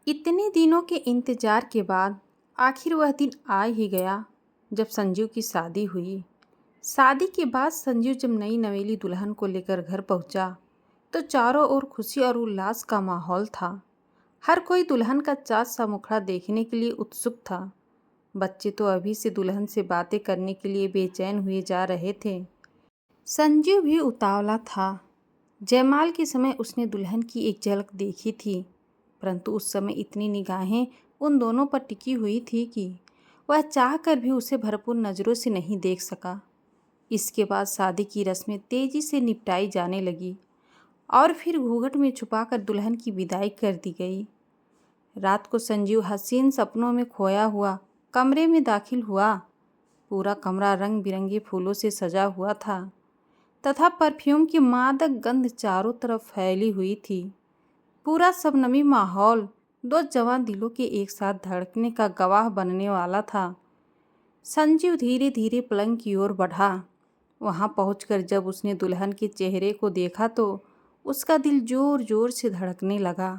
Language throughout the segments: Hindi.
इतने दिनों के इंतजार के बाद आखिर वह दिन आ ही गया जब संजू की शादी हुई। शादी के बाद संजू जब नई नवेली दुल्हन को लेकर घर पहुंचा तो चारों ओर खुशी और उल्लास का माहौल था। हर कोई दुल्हन का चाँद सा मुखड़ा देखने के लिए उत्सुक था। बच्चे तो अभी से दुल्हन से बातें करने के लिए बेचैन हुए जा रहे थे। संजू भी उतावला था। जयमाल के समय उसने दुल्हन की एक झलक देखी थी, परंतु उस समय इतनी निगाहें उन दोनों पर टिकी हुई थी कि वह चाहकर भी उसे भरपूर नज़रों से नहीं देख सका। इसके बाद शादी की रस्में तेजी से निपटाई जाने लगी और फिर घूंघट में छुपाकर दुल्हन की विदाई कर दी गई। रात को संजीव हसीन सपनों में खोया हुआ कमरे में दाखिल हुआ। पूरा कमरा रंग बिरंगे फूलों से सजा हुआ था तथा परफ्यूम की मादक गंध चारों तरफ फैली हुई थी। पूरा शबनमी माहौल दो जवान दिलों के एक साथ धड़कने का गवाह बनने वाला था। संजीव धीरे धीरे पलंग की ओर बढ़ा। वहां पहुंचकर जब उसने दुल्हन के चेहरे को देखा तो उसका दिल जोर जोर से धड़कने लगा।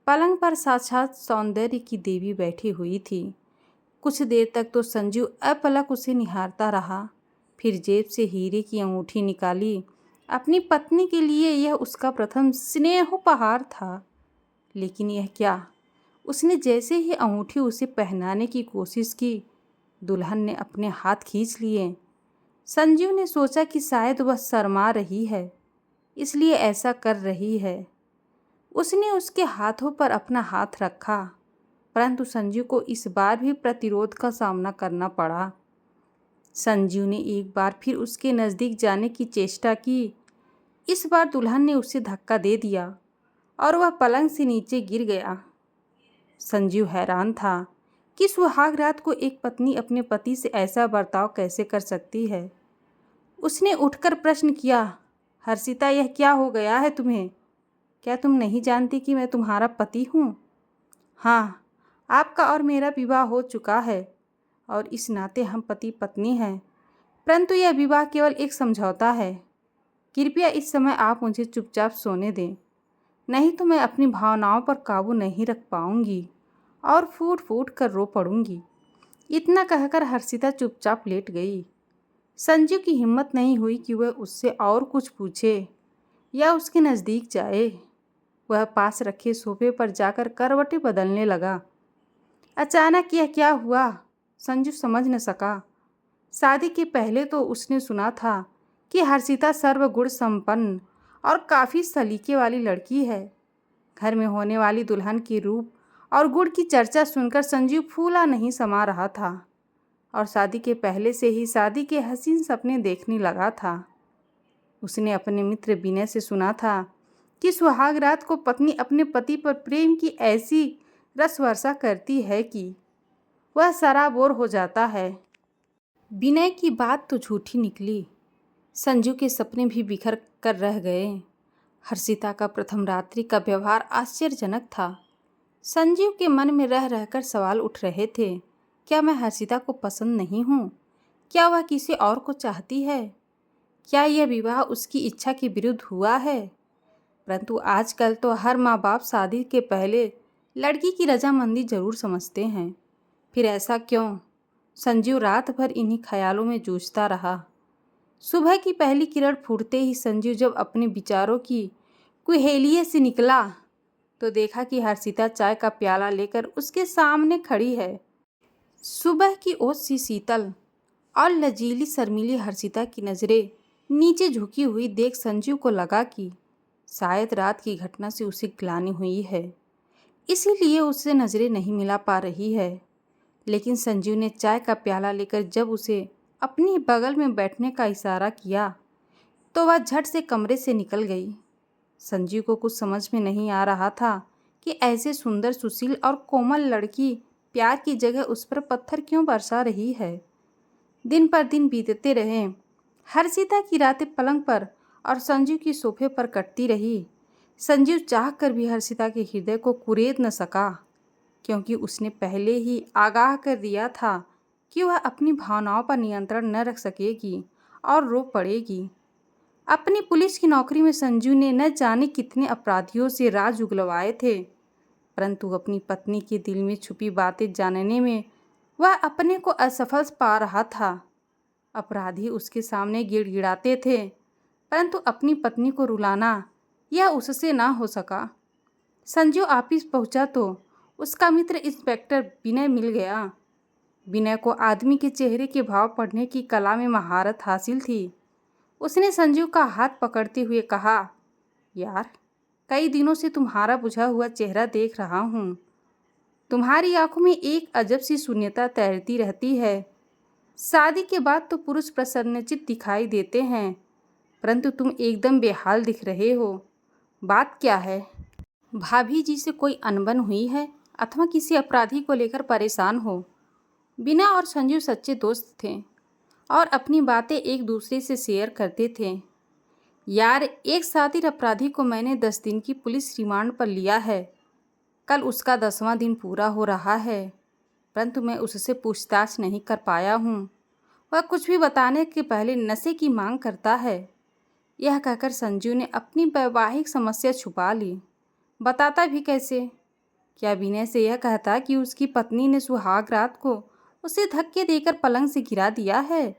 पलंग पर साक्षात सौंदर्य की देवी बैठी हुई थी। कुछ देर तक तो संजीव अपलक उसे निहारता रहा। फिर जेब से हीरे की अंगूठी निकाली। अपनी पत्नी के लिए यह उसका प्रथम स्नेहोपहार था। लेकिन यह क्या, उसने जैसे ही अंगूठी उसे पहनाने की कोशिश की, दुल्हन ने अपने हाथ खींच लिए। संजीव ने सोचा कि शायद वह शर्मा रही है, इसलिए ऐसा कर रही है। उसने उसके हाथों पर अपना हाथ रखा, परंतु संजीव को इस बार भी प्रतिरोध का सामना करना पड़ा। संजीव ने एक बार फिर उसके नज़दीक जाने की चेष्टा की। इस बार दुल्हन ने उसे धक्का दे दिया और वह पलंग से नीचे गिर गया। संजीव हैरान था कि सुहाग रात को एक पत्नी अपने पति से ऐसा बर्ताव कैसे कर सकती है। उसने उठकर प्रश्न किया, हर्षिता, यह क्या हो गया है तुम्हें? क्या तुम नहीं जानती कि मैं तुम्हारा पति हूँ? हाँ, आपका और मेरा विवाह हो चुका है और इस नाते हम पति पत्नी हैं, परंतु यह विवाह केवल एक समझौता है। कृपया इस समय आप मुझे चुपचाप सोने दें, नहीं तो मैं अपनी भावनाओं पर काबू नहीं रख पाऊंगी और फूट फूट कर रो पड़ूंगी। इतना कहकर हर्षिता चुपचाप लेट गई। संजू की हिम्मत नहीं हुई कि वह उससे और कुछ पूछे या उसके नज़दीक जाए। वह पास रखे सोफे पर जाकर करवटें बदलने लगा। अचानक यह क्या हुआ, संजू समझ न सका। शादी के पहले तो उसने सुना था कि हर्षिता सर्वगुण संपन्न और काफ़ी सलीके वाली लड़की है। घर में होने वाली दुल्हन के रूप और गुण की चर्चा सुनकर संजीव फूला नहीं समा रहा था और शादी के पहले से ही शादी के हसीन सपने देखने लगा था। उसने अपने मित्र विनय से सुना था कि सुहाग रात को पत्नी अपने पति पर प्रेम की ऐसी रस वर्षा करती है कि वह सराबोर हो जाता है। विनय की बात तो झूठी निकली। संजू के सपने भी बिखर कर रह गए। हर्षिता का प्रथम रात्रि का व्यवहार आश्चर्यजनक था। संजीव के मन में रह रहकर सवाल उठ रहे थे, क्या मैं हर्षिता को पसंद नहीं हूँ? क्या वह किसी और को चाहती है? क्या यह विवाह उसकी इच्छा के विरुद्ध हुआ है? परंतु आजकल तो हर माँ बाप शादी के पहले लड़की की रजामंदी जरूर समझते हैं। फिर ऐसा क्यों? संजीव रात भर इन्हीं ख्यालों में जूझता रहा। सुबह की पहली किरण फूटते ही संजीव जब अपने विचारों की कुहेलिये से निकला तो देखा कि हर्षिता चाय का प्याला लेकर उसके सामने खड़ी है। सुबह की ओस सी शीतल और लजीली शर्मीली हर्षिता की नज़रें नीचे झुकी हुई देख संजीव को लगा कि शायद रात की घटना से उसे ग्लानि हुई है, इसीलिए उससे नज़रें नहीं मिला पा रही है। लेकिन संजीव ने चाय का प्याला लेकर जब उसे अपनी बगल में बैठने का इशारा किया तो वह झट से कमरे से निकल गई। संजीव को कुछ समझ में नहीं आ रहा था कि ऐसे सुंदर, सुशील और कोमल लड़की प्यार की जगह उस पर पत्थर क्यों बरसा रही है। दिन पर दिन बीतते रहे। हर्षिता की रातें पलंग पर और संजीव की सोफे पर कटती रही। संजीव चाह कर भी हर्षिता के हृदय को कुरेद न सका, क्योंकि उसने पहले ही आगाह कर दिया था कि वह अपनी भावनाओं पर नियंत्रण न रख सकेगी और रो पड़ेगी। अपनी पुलिस की नौकरी में संजू ने न जाने कितने अपराधियों से राज उगलवाए थे, परंतु अपनी पत्नी के दिल में छुपी बातें जानने में वह अपने को असफल पा रहा था। अपराधी उसके सामने गिड़गिड़ाते थे, परंतु अपनी पत्नी को रुलाना यह उससे ना हो सका। संजू ऑफिस पहुंचा तो उसका मित्र इंस्पेक्टर विनय मिल गया। विनय को आदमी के चेहरे के भाव पढ़ने की कला में महारत हासिल थी। उसने संजू का हाथ पकड़ते हुए कहा, यार, कई दिनों से तुम्हारा बुझा हुआ चेहरा देख रहा हूँ। तुम्हारी आंखों में एक अजब सी शून्यता तैरती रहती है। शादी के बाद तो पुरुष प्रसन्नचित्त दिखाई देते हैं, परंतु तुम एकदम बेहाल दिख रहे हो। बात क्या है? भाभी जी से कोई अनबन हुई है अथवा किसी अपराधी को लेकर परेशान हो? बिना और संजू सच्चे दोस्त थे और अपनी बातें एक दूसरे से शेयर करते थे। यार, एक शातिर अपराधी को मैंने 10 दिन की पुलिस रिमांड पर लिया है। कल उसका 10वां दिन पूरा हो रहा है, परंतु मैं उससे पूछताछ नहीं कर पाया हूँ। वह कुछ भी बताने के पहले नशे की मांग करता है। यह कहकर संजू ने अपनी वैवाहिक समस्या छुपा ली। बताता भी कैसे? क्या विनय से यह कहता कि उसकी पत्नी ने सुहाग रात को उसे धक्के देकर पलंग से गिरा दिया है,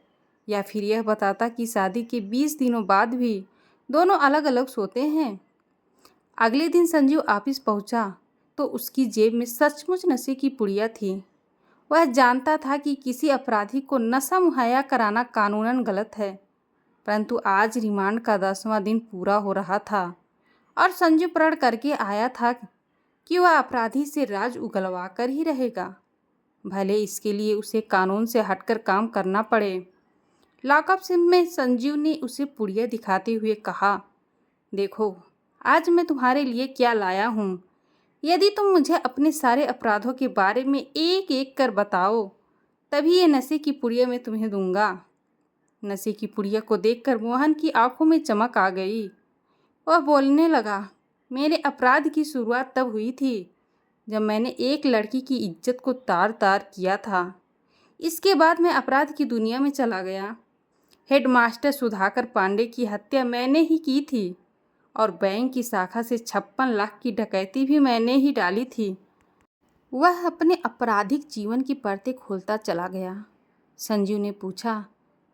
या फिर यह बताता कि शादी के 20 दिनों बाद भी दोनों अलग अलग सोते हैं? अगले दिन संजू ऑफिस पहुंचा तो उसकी जेब में सचमुच नशे की पुड़िया थी। वह जानता था कि किसी अपराधी को नशा मुहैया कराना कानूनन गलत है, परंतु आज रिमांड का 10वां दिन पूरा हो रहा था और संजू प्रण करके आया था कि वह अपराधी से राज उगलवा कर ही रहेगा, भले इसके लिए उसे कानून से हटकर काम करना पड़े। लॉकअप में संजीव ने उसे पुड़िया दिखाते हुए कहा, देखो, आज मैं तुम्हारे लिए क्या लाया हूँ। यदि तुम मुझे अपने सारे अपराधों के बारे में एक एक कर बताओ, तभी ये नशे की पुड़िया मैं तुम्हें दूंगा। नशे की पुड़िया को देखकर मोहन की आंखों में चमक आ गई। वह बोलने लगा, मेरे अपराध की शुरुआत तब हुई थी जब मैंने एक लड़की की इज्जत को तार तार किया था। इसके बाद मैं अपराध की दुनिया में चला गया। हेडमास्टर सुधाकर पांडे की हत्या मैंने ही की थी और बैंक की शाखा से 56 लाख की डकैती भी मैंने ही डाली थी। वह अपने आपराधिक जीवन की परतें खोलता चला गया। संजीव ने पूछा,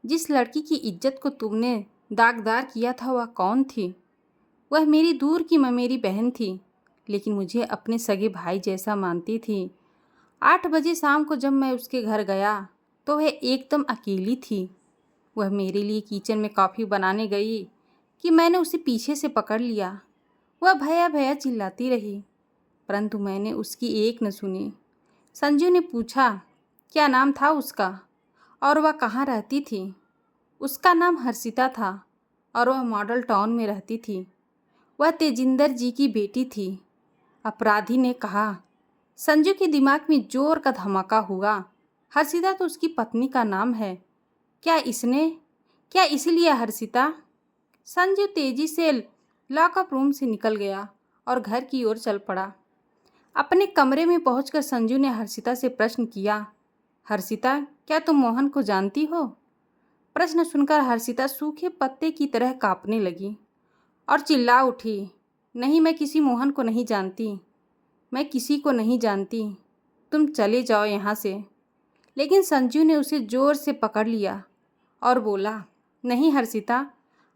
जिस लड़की की इज्जत को तुमने दागदार किया था वह कौन थी? वह मेरी दूर की ममेरी बहन थी, लेकिन मुझे अपने सगे भाई जैसा मानती थी। 8 बजे शाम को जब मैं उसके घर गया तो वह एकदम अकेली थी। वह मेरे लिए किचन में कॉफ़ी बनाने गई कि मैंने उसे पीछे से पकड़ लिया। वह भैया भैया चिल्लाती रही, परंतु मैंने उसकी एक न सुनी। संजू ने पूछा, क्या नाम था उसका और वह कहाँ रहती थी? उसका नाम हर्षिता था और वह मॉडल टाउन में रहती थी। वह तेजिंदर जी की बेटी थी। अपराधी ने कहा। संजू के दिमाग में जोर का धमाका हुआ। हर्षिता तो उसकी पत्नी का नाम है। क्या इसलिए हर्षिता? संजू तेजी से लॉकअप रूम से निकल गया और घर की ओर चल पड़ा। अपने कमरे में पहुंचकर संजू ने हर्षिता से प्रश्न किया, हर्षिता, क्या तुम मोहन को जानती हो? प्रश्न सुनकर हर्षिता सूखे पत्ते की तरह कांपने लगी और चिल्ला उठी, नहीं, मैं किसी मोहन को नहीं जानती। मैं किसी को नहीं जानती। तुम चले जाओ यहाँ से। लेकिन संजू ने उसे जोर से पकड़ लिया और बोला, नहीं हर्षिता,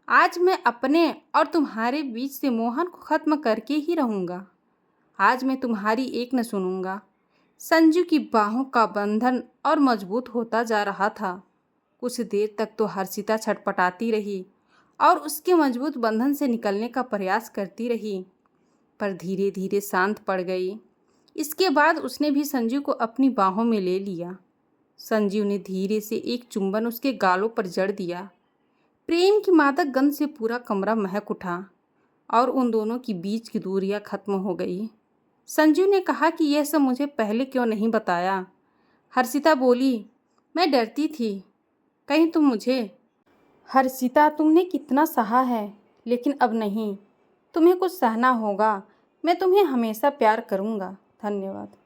आज मैं अपने और तुम्हारे बीच से मोहन को ख़त्म करके ही रहूँगा। आज मैं तुम्हारी एक न सुनूंगा। संजू की बाहों का बंधन और मजबूत होता जा रहा था। कुछ देर तक तो हर्षिता छटपटाती रही और उसके मजबूत बंधन से निकलने का प्रयास करती रही, पर धीरे धीरे शांत पड़ गई। इसके बाद उसने भी संजू को अपनी बाहों में ले लिया। संजीव ने धीरे से एक चुंबन उसके गालों पर जड़ दिया। प्रेम की मादक गंध से पूरा कमरा महक उठा और उन दोनों की बीच की दूरियां खत्म हो गई। संजू ने कहा कि यह सब मुझे पहले क्यों नहीं बताया? हर्षिता बोली, मैं डरती थी कहीं तुम मुझे। हर्षिता, तुमने कितना सहा है, लेकिन अब नहीं। तुम्हें कुछ सहना होगा। मैं तुम्हें हमेशा प्यार करूँगा। धन्यवाद।